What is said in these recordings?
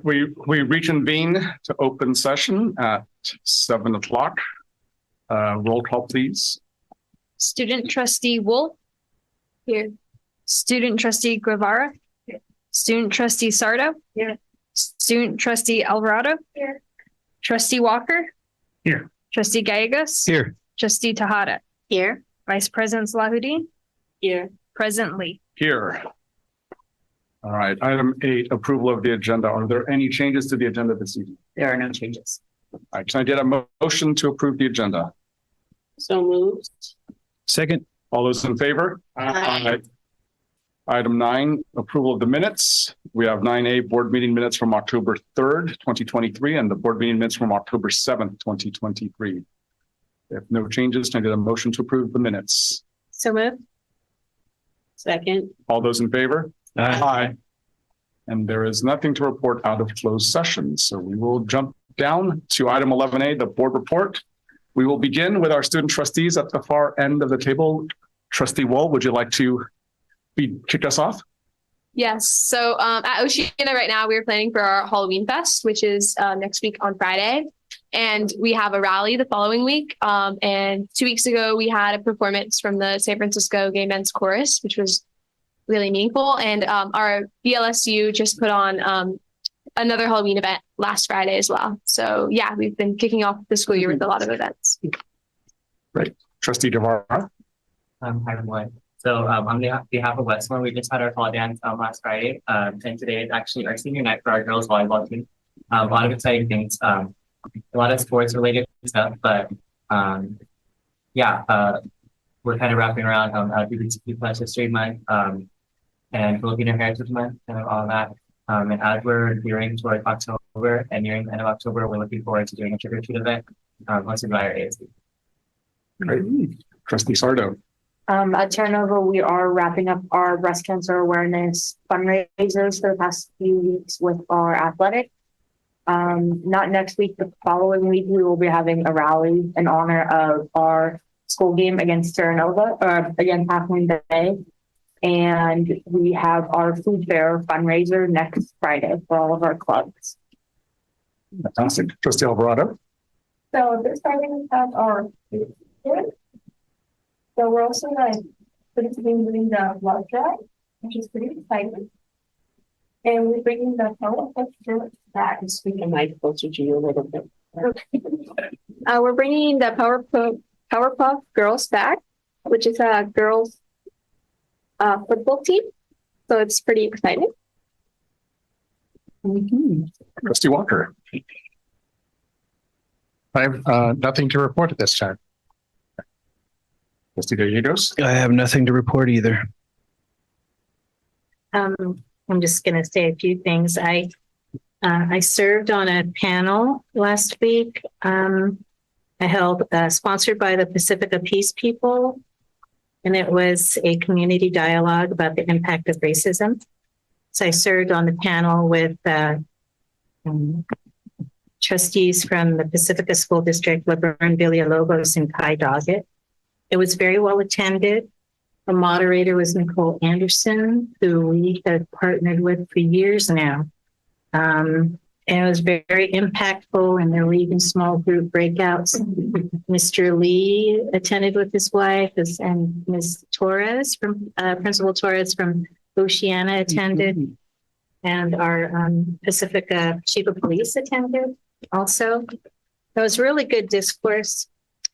right, we reconvene to open session at 7 o'clock. Roll call, please. Student trustee Wolf. Here. Student trustee Guevara. Here. Student trustee Sardo. Here. Student trustee Alvarado. Here. Trustee Walker. Here. Trustee Gallegos. Here. Trustee Tejada. Here. Vice President Salahuddin. Here. President Lee. Here. All right, item 8, approval of the agenda. Are there any changes to the agenda this evening? There are no changes. All right, can I get a motion to approve the agenda? So moved. Second. All those in favor? Aye. Item 9, approval of the minutes. We have 9A, board meeting minutes from October 3rd, 2023, and the board meeting minutes from October 7th, 2023. If no changes, can I get a motion to approve the minutes? So moved. Second. All those in favor? Aye. And there is nothing to report out of closed session. So we will jump down to item 11A, the board report. We will begin with our student trustees at the far end of the table. Trustee Wall, would you like to kick us off? Yes. So at Oceana right now, we're planning for our Halloween Fest, which is next week on Friday. And we have a rally the following week. And 2 weeks ago, we had a performance from the San Francisco Gay Men's Chorus, which was really meaningful. And our BLSU just put on another Halloween event last Friday as well. So yeah, we've been kicking off the school year with a lot of events. Great. Trustee Guevara. Hi, everyone. So on behalf of Westmore, we just had our fall dance last Friday. And today is actually our senior night for our girls volleyball team. A lot of exciting things, a lot of sports related stuff, but we're kind of wrapping around LGBTQ plus history month and Filipino Heritage Month and all that. And as we're nearing towards October and nearing the end of October, we're looking forward to doing a trick or treat event hosted by our ASD. Great. Trustee Sardo. At Turnover, we are wrapping up our breast cancer awareness fundraisers for the past few weeks with our athletic. Not next week, but the following week, we will be having a rally in honor of our school game against Terranova, against Half Moon Bay. And we have our food fair fundraiser next Friday for all of our clubs. Fantastic. Trustee Alvarado. So this Friday we have our food fair. So we're also doing the blood drive, which is pretty exciting. And we're bringing the Powerpuff Girls back. Speaking mic closer to you a little bit. We're bringing the Powerpuff Girls back, which is a girls football team. So it's pretty exciting. Trustee Walker. I have nothing to report at this time. Trustee Gallegos. I have nothing to report either. I'm just going to say a few things. I served on a panel last week. I held sponsored by the Pacifica Peace People, and it was a community dialogue about the impact of racism. So I served on the panel with trustees from the Pacifica School District, Laverne Villalobos and Kai Doggett. It was very well attended. The moderator was Nicole Anderson, who we have partnered with for years now. And it was very, very impactful, and there were even small group breakouts. Mr. Lee attended with his wife, and Ms. Torres, Principal Torres from Oceana attended, and our Pacifica Chief of Police attended also. It was really good discourse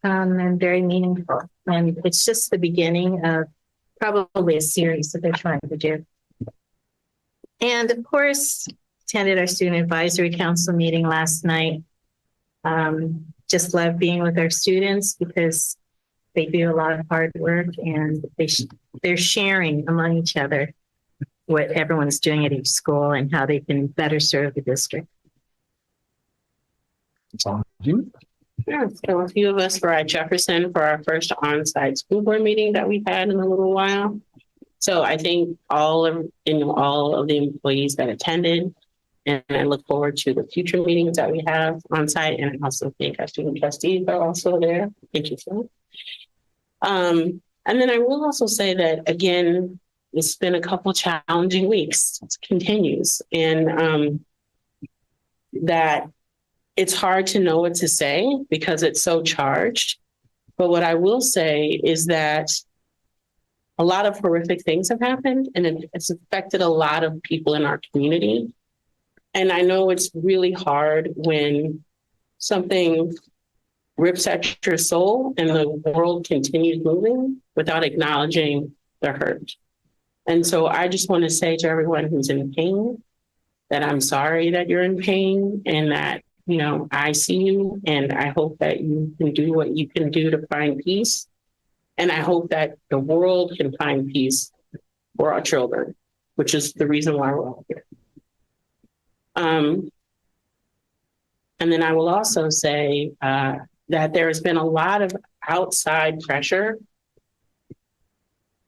and very meaningful. And it's just the beginning of probably a series that they're trying to do. And of course, attended our Student Advisory Council meeting last night. Just love being with our students because they do a lot of hard work, and they're sharing among each other what everyone's doing at each school and how they can better serve the district. That's all you. Yeah, so a few of us were at Jefferson for our first on-site school board meeting that we've had in a little while. So I think all of the employees that attended, and I look forward to the future meetings that we have on site. And I also think our student trustees are also there. Thank you, Phil. And then I will also say that, again, it's been a couple challenging weeks. It continues. And that it's hard to know what to say because it's so charged. But what I will say is that a lot of horrific things have happened and it's affected a lot of people in our community. And I know it's really hard when something rips at your soul and the world continues moving without acknowledging the hurt. And so I just want to say to everyone who's in pain that I'm sorry that you're in pain and that, you know, I see you and I hope that you can do what you can do to find peace. And I hope that the world can find peace for our children, which is the reason why we're all here. And then I will also say that there has been a lot of outside pressure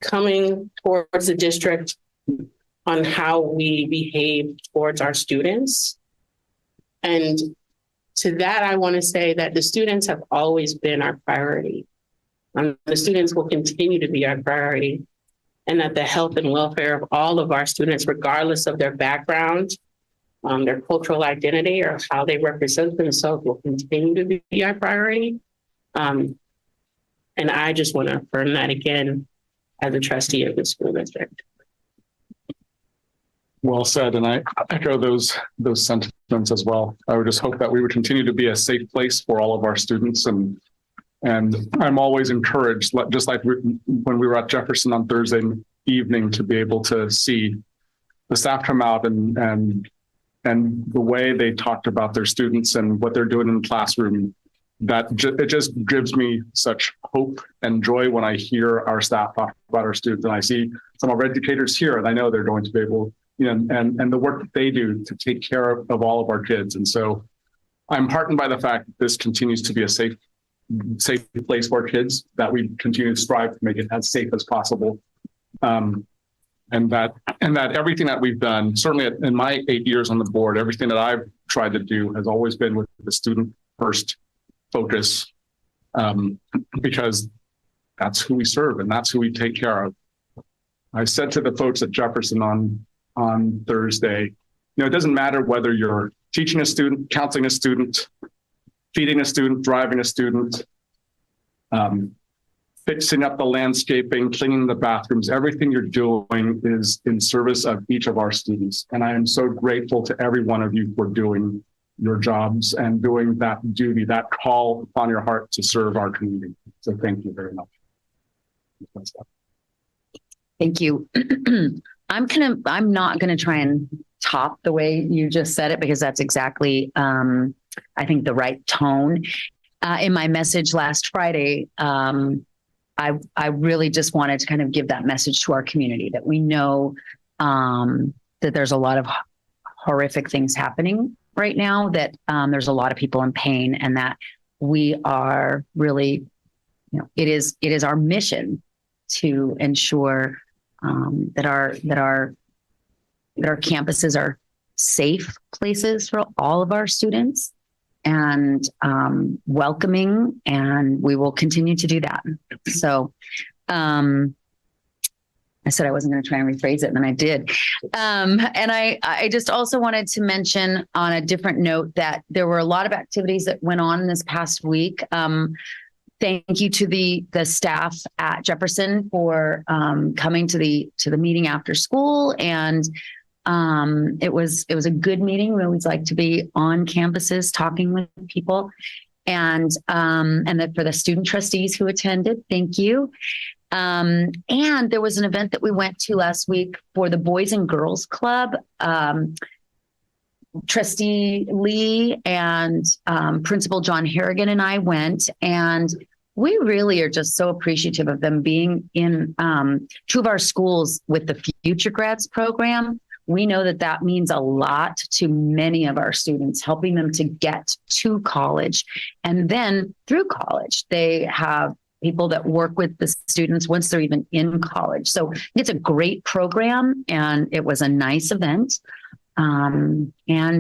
coming towards the district on how we behave towards our students. And to that, I want to say that the students have always been our priority. The students will continue to be our priority, and that the health and welfare of all of our students, regardless of their background, their cultural identity, or how they represent themselves, will continue to be our priority. And I just want to affirm that again as a trustee of the school district. Well said, and I echo those sentiments as well. I would just hope that we would continue to be a safe place for all of our students, and I'm always encouraged, just like when we were at Jefferson on Thursday evening, to be able to see the staff come out and the way they talked about their students and what they're doing in the classroom. It just gives me such hope and joy when I hear our staff talk about our students, and I see some of our educators here, and I know they're going to be able, you know, and the work that they do to take care of all of our kids. And so I'm heartened by the fact that this continues to be a safe place for our kids, that we continue to strive to make it as safe as possible. And that everything that we've done, certainly in my 8 years on the board, everything that I've tried to do has always been with the student first focus, because that's who we serve and that's who we take care of. I said to the folks at Jefferson on Thursday, you know, it doesn't matter whether you're teaching a student, counseling a student, feeding a student, driving a student, fixing up the landscaping, cleaning the bathrooms, everything you're doing is in service of each of our students. And I am so grateful to every one of you for doing your jobs and doing that duty, that call upon your heart to serve our community. So thank you very much. Thank you. I'm not gonna try and top the way you just said it, because that's exactly, I think, the right tone. In my message last Friday, I really just wanted to kind of give that message to our community, that we know that there's a lot of horrific things happening right now, that there's a lot of people in pain, and that we are really, you know, it is our mission to ensure that our campuses are safe places for all of our students, and welcoming, and we will continue to do that. So I said I wasn't going to try and rephrase it, and then I did. And I just also wanted to mention on a different note that there were a lot of activities that went on this past week. Thank you to the staff at Jefferson for coming to the meeting after school, and it was a good meeting. We always like to be on campuses talking with people, and that for the student trustees who attended, thank you. And there was an event that we went to last week for the Boys and Girls Club. Trustee Lee and Principal John Harrigan and I went, and we really are just so appreciative of them being in two of our schools with the Future Grads program. We know that that means a lot to many of our students, helping them to get to college. And then through college, they have people that work with the students once they're even in college. So it's a great program, and it was a nice event. And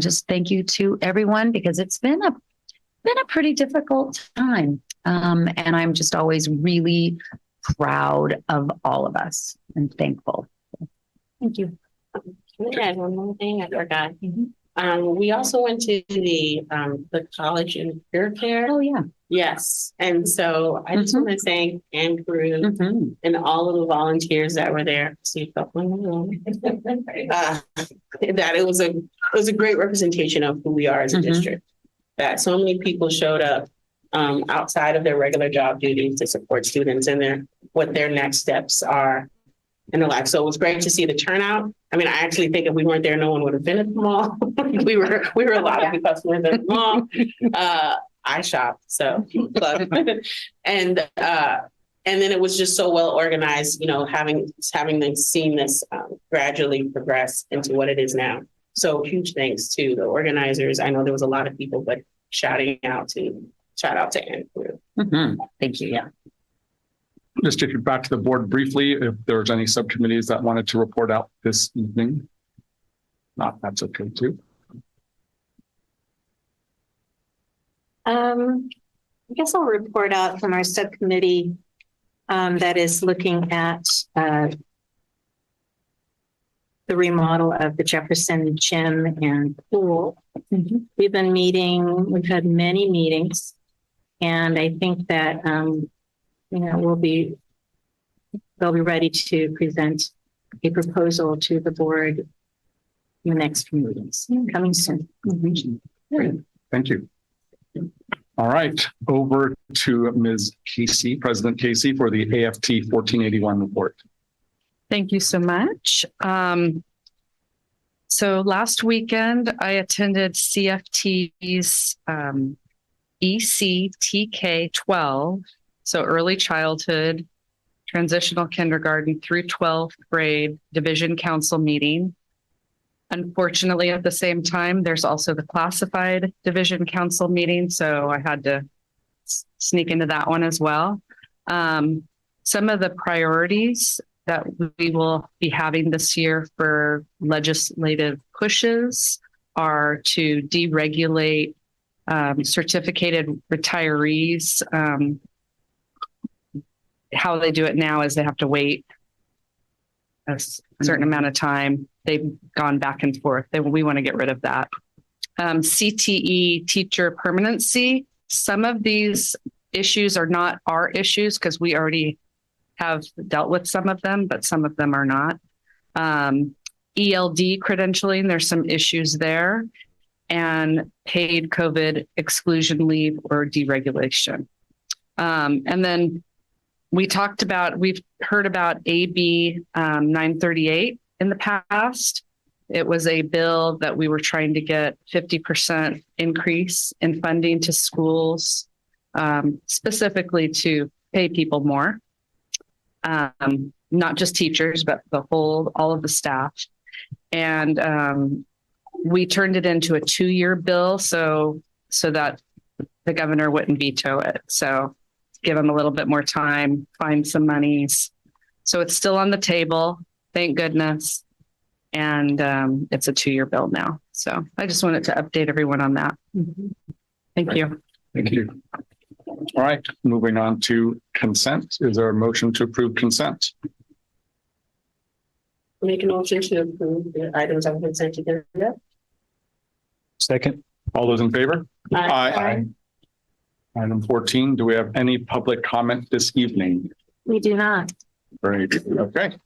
just thank you to everyone, because it's been a pretty difficult time. And I'm just always really proud of all of us and thankful. Thank you. Can I add one more thing? I forgot. We also went to the college and career fair. Oh, yeah. Yes, and so I just want to thank Andrew Mhm. and all of the volunteers that were there. See a couple in the room. That it was a great representation of who we are as a Mhm. district. That so many people showed up outside of their regular job duties to support students and what their next steps are in their life. So it was great to see the turnout. I mean, I actually think if we weren't there, no one would have been at the mall. we were a lot of the customers at the mall. I shopped, so and then it was just so well organized, having them seen this gradually progress into what it is now. So huge thanks to the organizers. I know there was a lot of people, but shout out to Andrew. Thank you. Yeah. Just take you back to the board briefly, if there's any subcommittees that wanted to report out this evening. Not, that's okay too. I guess I'll report out from our subcommittee that is looking at the remodel of the Jefferson gym and pool. We've been meeting, we've had many meetings, and I think that they'll be ready to present a proposal to the board in the next few meetings coming soon. Great. Thank you. All right, over to Ms. Casey, President Casey, for the AFT 1481 report. Thank you so much. So last weekend, I attended CFT's ECTK 12, so early childhood, transitional kindergarten through 12th grade division council meeting. Unfortunately, at the same time, there's also the classified division council meeting, so I had to sneak into that one as well. Some of the priorities that we will be having this year for legislative pushes are to deregulate certificated retirees. How they do it now is they have to wait a certain amount of time. They've gone back and forth. We want to get rid of that. CTE teacher permanency. Some of these issues are not our issues because we already have dealt with some of them, but some of them are not. ELD credentialing, there's some issues there. And paid COVID exclusion leave or deregulation. And then we've heard about AB 938 in the past. It was a bill that we were trying to get 50% increase in funding to schools, specifically to pay people more. Not just teachers, but all of the staff. And we turned it into a 2-year bill so that the governor wouldn't veto it. So give them a little bit more time, find some monies. So it's still on the table, thank goodness. And it's a 2-year bill now. So I just wanted to update everyone on that. Thank you. Thank you. All right, moving on to consent. Is there a motion to approve consent? Make a motion to approve the items on consent agenda. Second. All those in favor? Aye. Item 14, do we have any public comment this evening? We do not. Great, okay.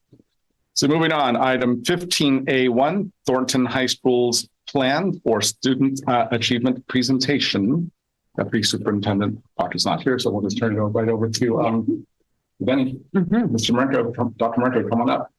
So moving on, item 15A1, Thornton High School's plan for student achievement presentation. Deputy Superintendent Doctor's not here, so we'll just turn it right over to Benny. Mr. Marenko, Dr. Marenko, come on up.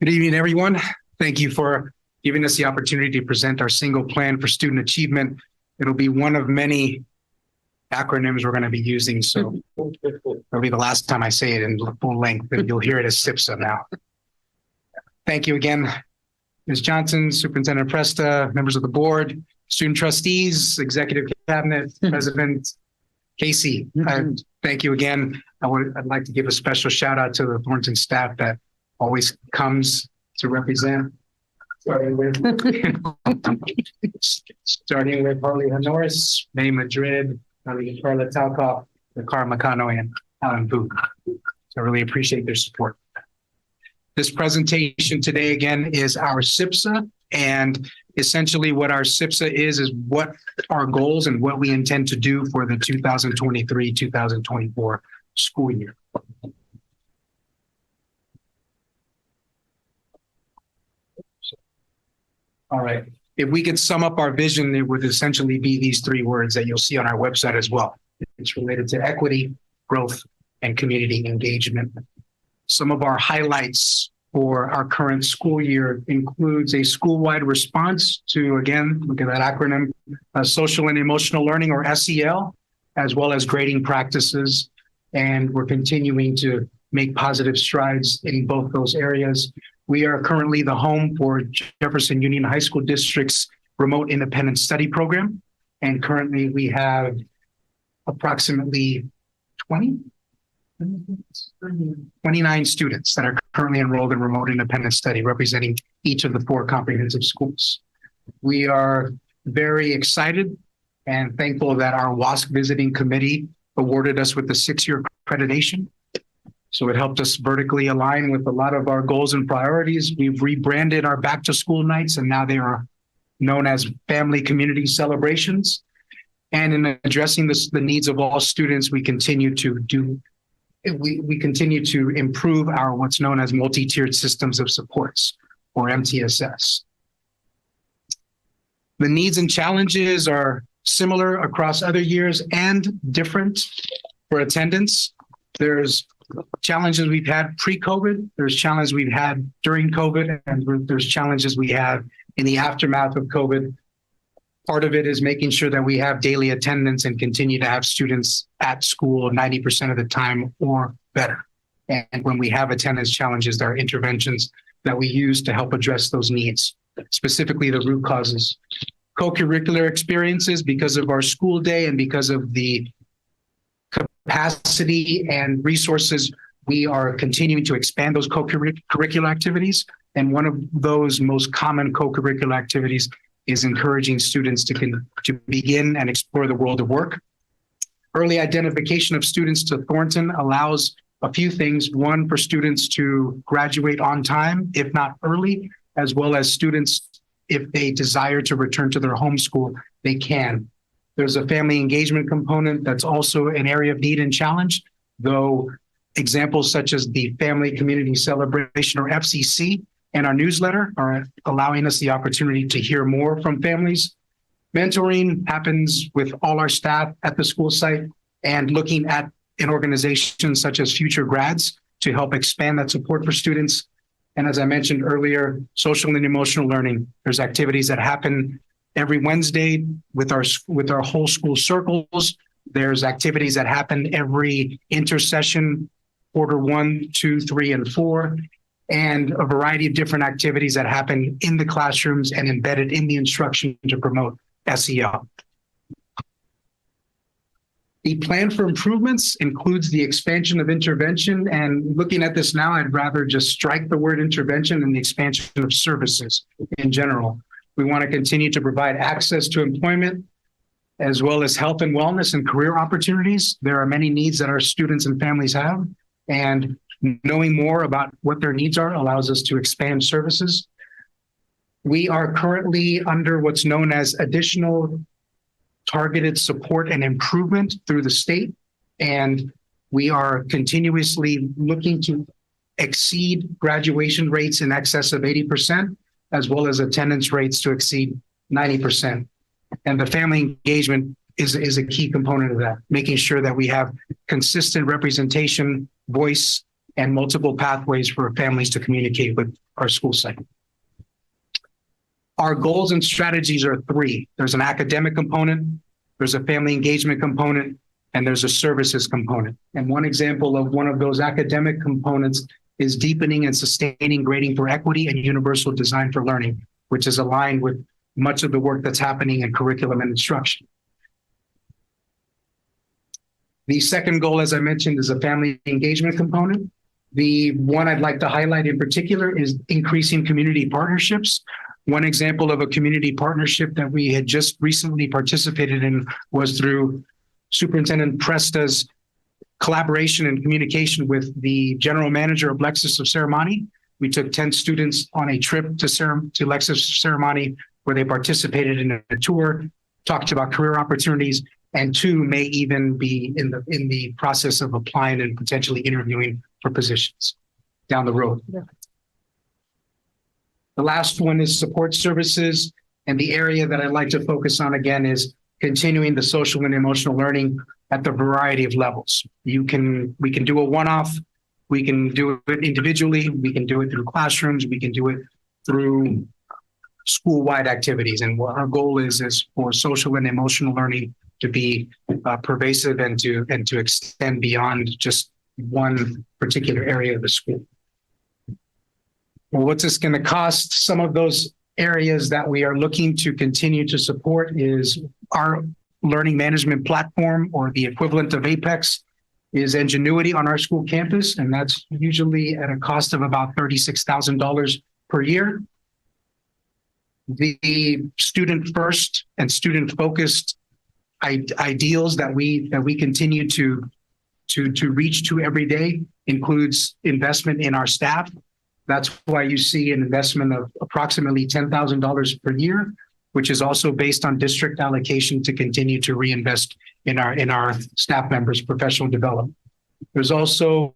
Good evening, everyone. Thank you for giving us the opportunity to present our single plan for student achievement. It'll be one of many acronyms we're going to be using, so it'll be the last time I say it in full length, but you'll hear it as SIPSA now. Thank you again, Ms. Johnson, Superintendent Presta, members of the board, student trustees, executive cabinet, President Casey. Thank you again. I'd like to give a special shout out to the Thornton staff that always comes to represent. Starting with Harley Norris, May Madrid, Carla Talkoff, Carl Macano and Alan Booth. So I really appreciate their support. This presentation today, again, is our SIPSA. And essentially what our SIPSA is what our goals and what we intend to do for the 2023-2024 school year. All right. If we could sum up our vision, it would essentially be these three words that you'll see on our website as well. It's related to equity, growth, and community engagement. Some of our highlights for our current school year includes a school-wide response to, again, look at that acronym, social and emotional learning, or SEL, as well as grading practices. And we're continuing to make positive strides in both those areas. We are currently the home for Jefferson Union High School District's Remote Independent Study Program. And currently we have approximately 29 students that are currently enrolled in Remote Independent Study, representing each of the 4 comprehensive schools. We are very excited and thankful that our WASC Visiting Committee awarded us with the 6-year accreditation. So it helped us vertically align with a lot of our goals and priorities. We've rebranded our back to school nights, and now they are known as family community celebrations. And in addressing the needs of all students, we continue to improve our what's known as multi-tiered systems of supports, or MTSS. The needs and challenges are similar across other years and different for attendance. There's challenges we've had pre-COVID, there's challenges we've had during COVID, and there's challenges we have in the aftermath of COVID. Part of it is making sure that we have daily attendance and continue to have students at school 90% of the time or better. And when we have attendance challenges, there are interventions that we use to help address those needs, specifically the root causes. Co-curricular experiences, because of our school day and because of the capacity and resources, we are continuing to expand those co-curricular activities. And one of those most common co-curricular activities is encouraging students to begin and explore the world of work. Early identification of students to Thornton allows a few things. One, for students to graduate on time, if not early, as well as students, if they desire to return to their home school, they can. There's a family engagement component that's also an area of need and challenge, though examples such as the Family Community Celebration, or FCC, and our newsletter are allowing us the opportunity to hear more from families. Mentoring happens with all our staff at the school site, and looking at an organization such as Future Grads to help expand that support for students. And as I mentioned earlier, social and emotional learning. There's activities that happen every Wednesday with our whole school circles. There's activities that happen every intersession, quarter 1, 2, 3, and 4, and a variety of different activities that happen in the classrooms and embedded in the instruction to promote SEL. The plan for improvements includes the expansion of intervention, and looking at this now, I'd rather just strike the word intervention and the expansion of services in general. We want to continue to provide access to employment, as well as health and wellness and career opportunities. There are many needs that our students and families have, and knowing more about what their needs are allows us to expand services. We are currently under what's known as additional targeted support and improvement through the state, and we are continuously looking to exceed graduation rates in excess of 80%, as well as attendance rates to exceed 90%. And the family engagement is a key component of that, making sure that we have consistent representation, voice, and multiple pathways for families to communicate with our school site. Our goals and strategies are 3. There's an academic component, there's a family engagement component, and there's a services component. And one example of one of those academic components is deepening and sustaining grading for equity and universal design for learning, which is aligned with much of the work that's happening in curriculum and instruction. The second goal, as I mentioned, is a family engagement component. The one I'd like to highlight in particular is increasing community partnerships. One example of a community partnership that we had just recently participated in was through Superintendent Presta's collaboration and communication with the general manager of Lexus of Ceremony. We took 10 students on a trip to Lexus Ceremony, where they participated in a tour, talked about career opportunities, and 2 may even be in the process of applying and potentially interviewing for positions down the road. The last one is support services. And the area that I'd like to focus on again is continuing the social and emotional learning at the variety of levels. We can do a one-off, we can do it individually, we can do it through classrooms, we can do it through school-wide activities. And what our goal is for social and emotional learning to be pervasive and to extend beyond just one particular area of the school. Well, what's this going to cost? Some of those areas that we are looking to continue to support is our learning management platform, or the equivalent of Apex, is Ingenuity on our school campus. And that's usually at a cost of about $36,000 per year. The student first and student focused ideals that we continue to reach to every day includes investment in our staff. That's why you see an investment of approximately $10,000 per year, which is also based on district allocation to continue to reinvest in our staff members' professional development. There's also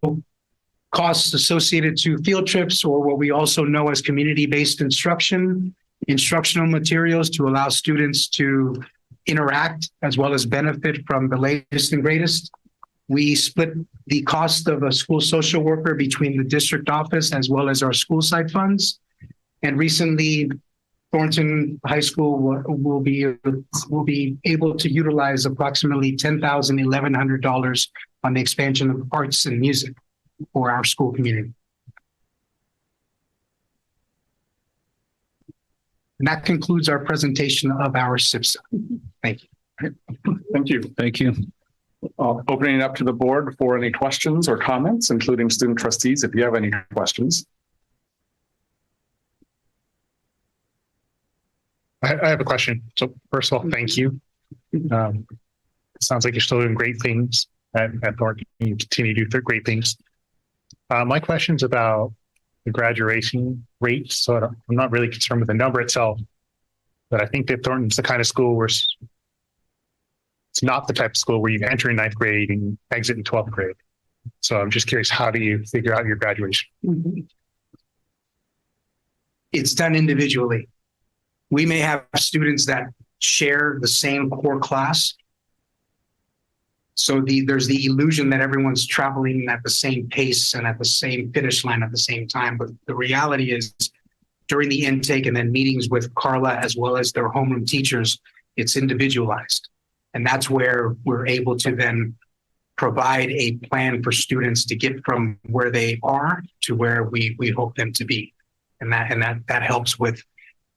costs associated to field trips, or what we also know as community-based instruction, instructional materials to allow students to interact as well as benefit from the latest and greatest. We split the cost of a school social worker between the district office as well as our school site funds. And recently, Thornton High School will be able to utilize approximately $1,100 on the expansion of arts and music for our school community. And that concludes our presentation of our SIPSA. Thank you. Thank you. Thank you. Opening it up to the board for any questions or comments, including student trustees, if you have any questions. I have a question. So first of all, thank you. It sounds like you're still doing great things at Thornton. You continue to do great things. My question's about the graduation rate. So I'm not really concerned with the number itself, but I think that Thornton's the kind of school where it's not the type of school where you enter in 9th grade and exit in 12th grade. So I'm just curious, how do you figure out your graduation? It's done individually. We may have students that share the same core class. So there's the illusion that everyone's traveling at the same pace and at the same finish line at the same time. But the reality is, during the intake and then meetings with Carla as well as their homeroom teachers, it's individualized. And that's where we're able to then provide a plan for students to get from where they are to where we hope them to be. And that helps with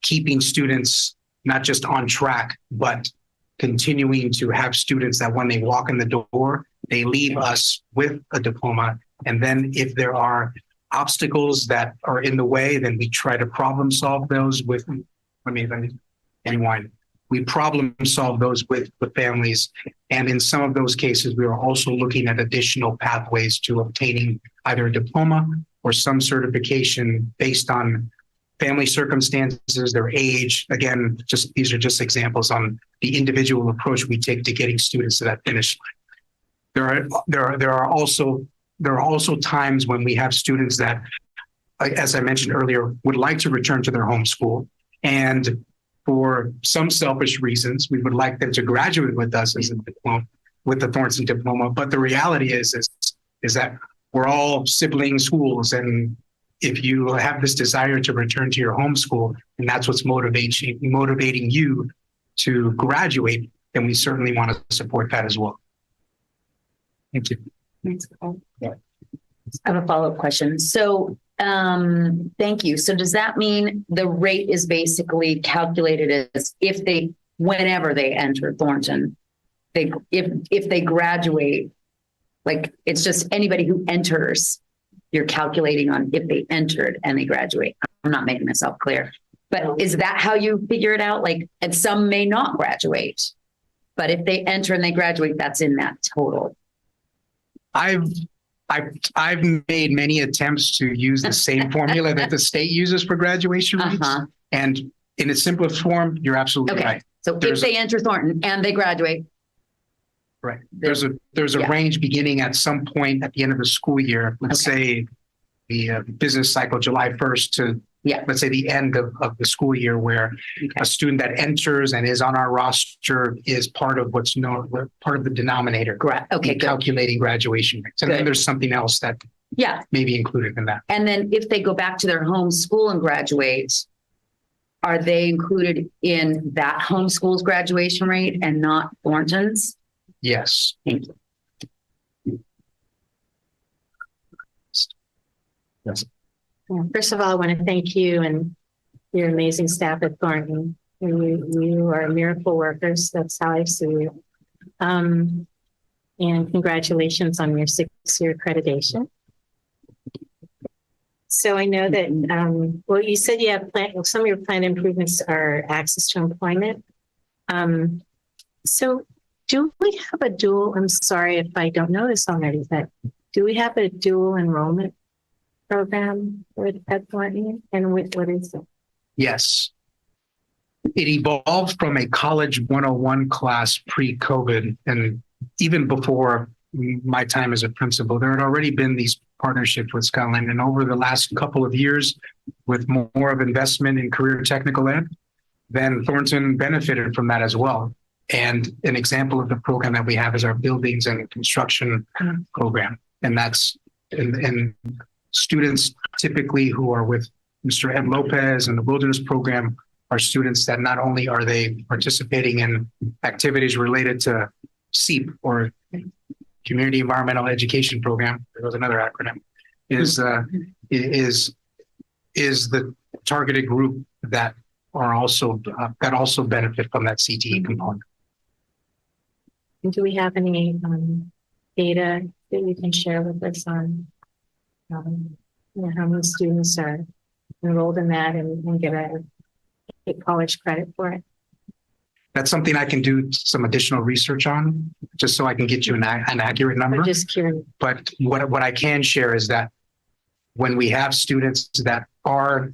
keeping students not just on track, but continuing to have students that when they walk in the door, they leave us with a diploma. And then if there are obstacles that are in the way, then we try to problem solve those with, we problem solve those with the families. And in some of those cases, we are also looking at additional pathways to obtaining either a diploma or some certification based on family circumstances, their age. Again, these are just examples on the individual approach we take to getting students to that finish line. There are also times when we have students that, as I mentioned earlier, would like to return to their home school, and for some selfish reasons, we would like them to graduate with us as a diploma, with the Thornton diploma. But the reality is that we're all sibling schools, and if you have this desire to return to your home school, and that's what's motivating you to graduate, then we certainly want to support that as well. Thank you. I have a follow-up question. So, thank you. So does that mean the rate is basically calculated as whenever they enter Thornton, if they graduate, like it's just anybody who enters, you're calculating on if they entered and they graduate. I'm not making myself clear, but is that how you figure it out? Like, and some may not graduate, but if they enter and they graduate, that's in that total. I've I've made many attempts to use the same formula that the state uses for graduation rates. Uh-huh. And in its simplest form, you're absolutely Okay. right. So if There's they enter Thornton and they graduate, Right. There's a Yeah. range beginning at some point at the end of the school year. Let's say the business cycle, July 1st to Yeah. let's say the end of the school year, where a student that enters and is on our roster is part of what's known, part of the denominator. okay, in good. calculating graduation rates. And then Good. there's something else that Yeah. may be included in that. And then if they go back to their home school and graduate, are they included in that home school's graduation rate and not Thornton's? Yes. Thank you. Yes. First of all, I want to thank you and your amazing staff at Thornton. You are miracle workers. That's how I see you. And congratulations on your 6-year accreditation. So I know that, well, you said you have some of your planned improvements are access to employment. So do we have a dual, I'm sorry if I don't know this already, but do we have a dual enrollment program at Thornton? And what is it? Yes. It evolved from a college 101 class pre-COVID. And even before my time as a principal, there had already been these partnerships with Skyline. And over the last couple of years, with more of investment in career technical ed, then Thornton benefited from that as well. And an example of the program that we have is our buildings and construction program. And that's and students typically who are with Mr. Ed Lopez and the Wilderness Program are students that not only are they participating in activities related to CEEP or Community Environmental Education Program, there was another acronym, is the targeted group that are also that also benefit from that CTE component. And do we have any data that you can share with us on how many students are enrolled in that and get college credit for it? That's something I can do some additional research on, just so I can get you an accurate number. I'm just curious. But what I can share is that when we have students that are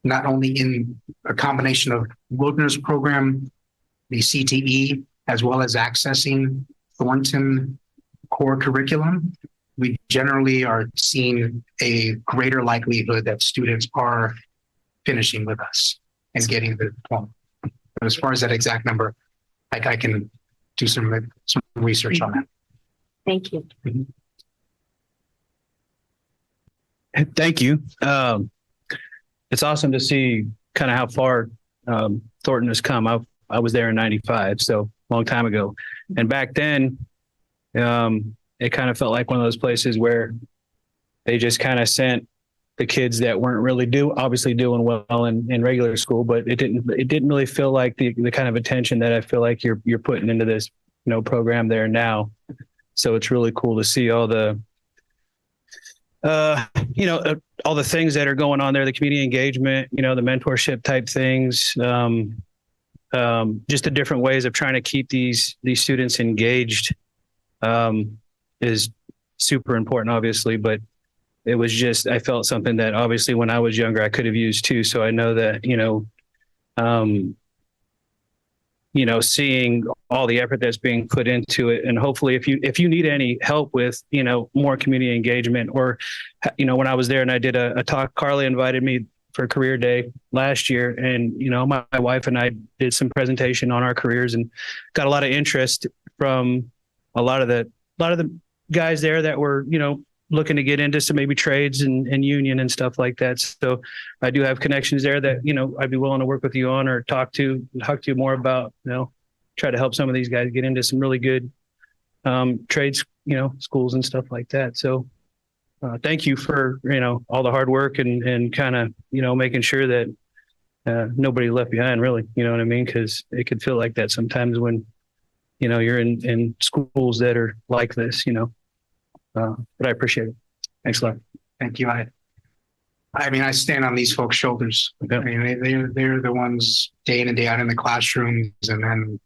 not only in a combination of wilderness program, the CTE, as well as accessing Thornton core curriculum, we generally are seeing a greater likelihood that students are finishing with us and getting the diploma. But as far as that exact number, I can do some research on that. Thank you. Thank you. It's awesome to see kind of how far Thornton has come. I was there in '95, so a long time ago. And back then, it kind of felt like one of those places where they just kind of sent the kids that weren't really obviously doing well in regular school, but it didn't really feel like the kind of attention that I feel like you're putting into this, program there now. So it's really cool to see all the, all the things that are going on there, the community engagement, the mentorship type things, just the different ways of trying to keep these students engaged, is super important, obviously, but it was just, I felt something that obviously when I was younger, I could have used too. So I know that, seeing all the effort that's being put into it, and hopefully if you need any help with, more community engagement, or, when I was there and I did a talk, Carly invited me for career day last year, and, my wife and I did some presentation on our careers and got a lot of interest from a lot of the guys there that were, looking to get into some maybe trades and union and stuff like that. So I do have connections there that, I'd be willing to work with you on, or talk to you more about, try to help some of these guys get into some really good trades, schools and stuff like that. So thank you for, all the hard work and kind of, making sure that nobody left behind, really, you know what I mean? Because it could feel like that sometimes when, you're in schools that are like this, but I appreciate it. Thanks a lot. Thank you. I stand on these folks' shoulders. Okay. I mean, they're the ones day in and day out in the classrooms, and then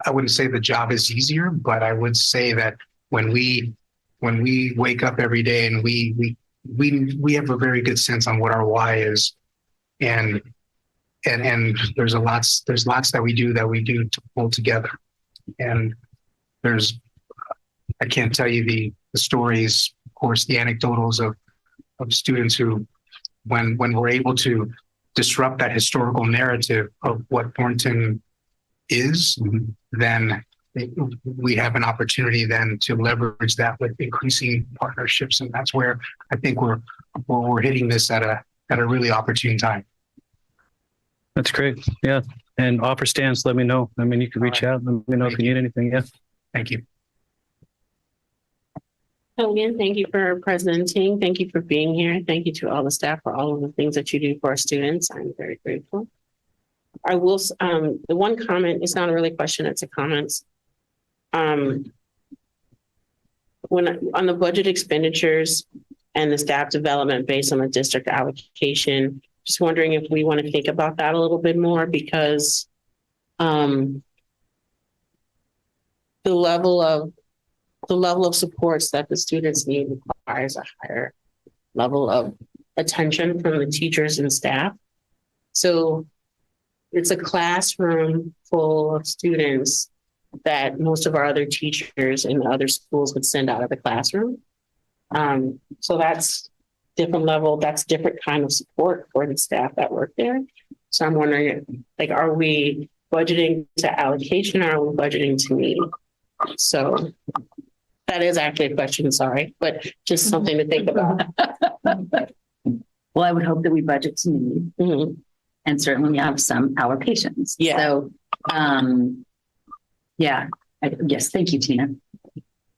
I wouldn't say the job is easier, but I would say that when we when we wake up every day and we have a very good sense on what our why is. And there's lots that we do to pull together. And I can't tell you the stories, of course, the anecdotals of students who, when we're able to disrupt that historical narrative of what Thornton is, then we have an opportunity then to leverage that with increasing partnerships. And that's where I think we're hitting this at a really opportune time. That's great. Yeah. And offer stands, let me know. I mean, you can reach out, let me know if you need anything. Yeah. Thank you. So again, thank you for presenting. Thank you for being here. Thank you to all the staff for all of the things that you do for our students. I'm very grateful. I will, the one comment, it's not really a question, it's a comment. When on the budget expenditures and the staff development based on the district allocation, just wondering if we want to think about that a little bit more, because the level of supports that the students need requires a higher level of attention from the teachers and staff. So it's a classroom full of students that most of our other teachers in the other schools would send out of the classroom. So that's different level, that's different kind of support for the staff that work there. So I'm wondering, like, are we budgeting to allocation or are we budgeting to need? So that is actually a question, sorry, but just something to think about. Well, I would hope that we budget to need, and certainly we have some allocations. Yeah. So, yes, thank you, Tina.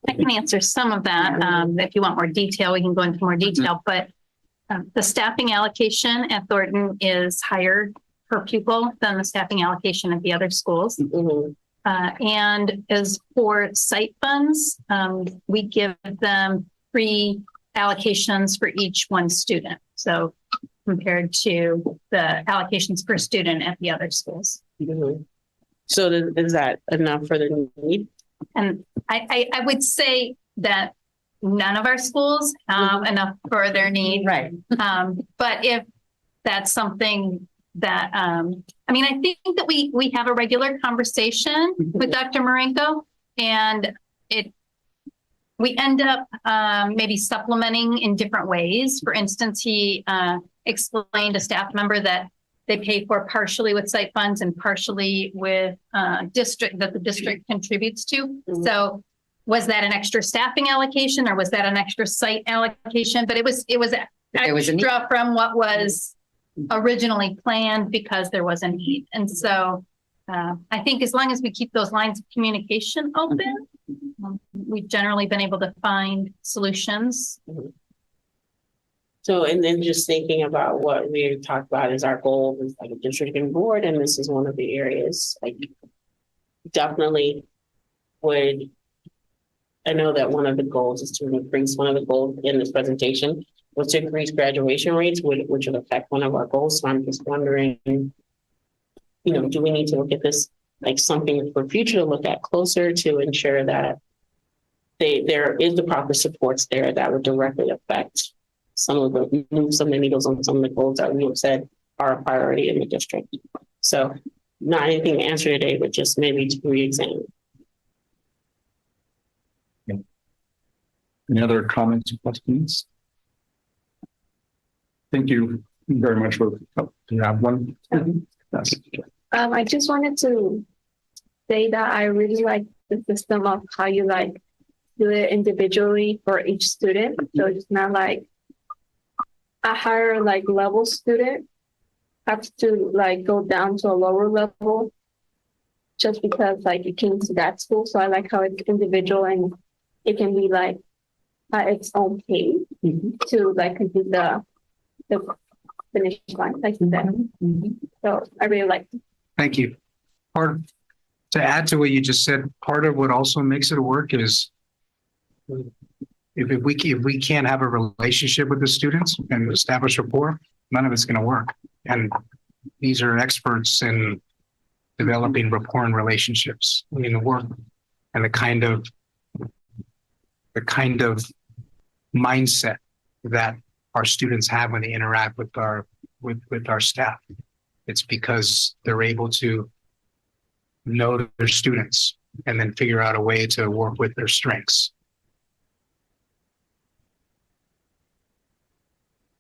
I can answer some of that. If you want more detail, we can go into more detail, but the staffing allocation at Thornton is higher per pupil than the staffing allocation at the other schools. And as for site funds, we give them 3 allocations for each one student. So compared to the allocations per student at the other schools. So is that enough for the need? And I would say that none of our schools have enough for their need. Right. But if that's something that, I mean, I think that we have a regular conversation with Dr. Marenko, and we end up maybe supplementing in different ways. For instance, he explained to staff member that they pay for partially with site funds and partially with district that the district contributes to. So was that an extra staffing allocation or was that an extra site allocation? But it was extra from what was originally planned because there was a need. And so I think as long as we keep those lines of communication open, we've generally been able to find solutions. So, and then just thinking about what we talked about as our goal is like a district and board, and this is one of the areas like definitely would, I know that one of the goals is to increase, one of the goals in this presentation was to increase graduation rates, which would affect one of our goals. So I'm just wondering, you know, do we need to look at this like something for future to look at closer to ensure that there is the proper supports there that would directly affect some of the needles on some of the goals that we have said are a priority in the district. So not anything to answer today, but just maybe to re-examine. Any other comments or questions? Thank you very much for, do you have one? Yes. I just wanted to say that I really like the system of how you like do it individually for each student. So it's not like a higher like level student has to like go down to a lower level just because like it came to that school. So I like how it's individual and it can be like at its own pace to like complete the finish line, like that. So I really like it. Thank you. To add to what you just said, part of what also makes it work is if we can't have a relationship with the students and establish rapport, none of it's going to work. And these are experts in developing rapport and relationships. I mean, the work and the kind of mindset that our students have when they interact with our staff. It's because they're able to know their students and then figure out a way to work with their strengths.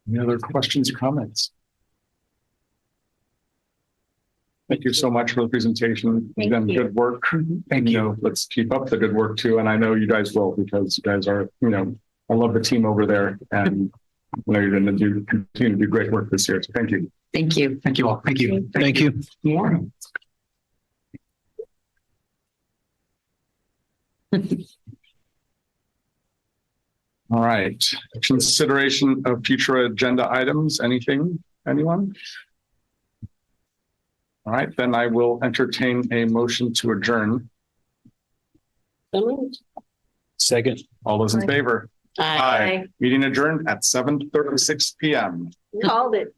Any other questions or comments? Thank you so much for the presentation. You've done good work. Thank you. Know, let's keep up the good work too. And I know you guys will, because you guys are, I love the team over there, and I know you're going to continue to do great work this year. So thank you. Thank you. Thank you all. Thank you. Thank you. More. All right. Consideration of future agenda items. Anyone? All right, then I will entertain a motion to adjourn. Second. All those in favor? Aye. Meeting adjourned at 7:36 PM. Called it.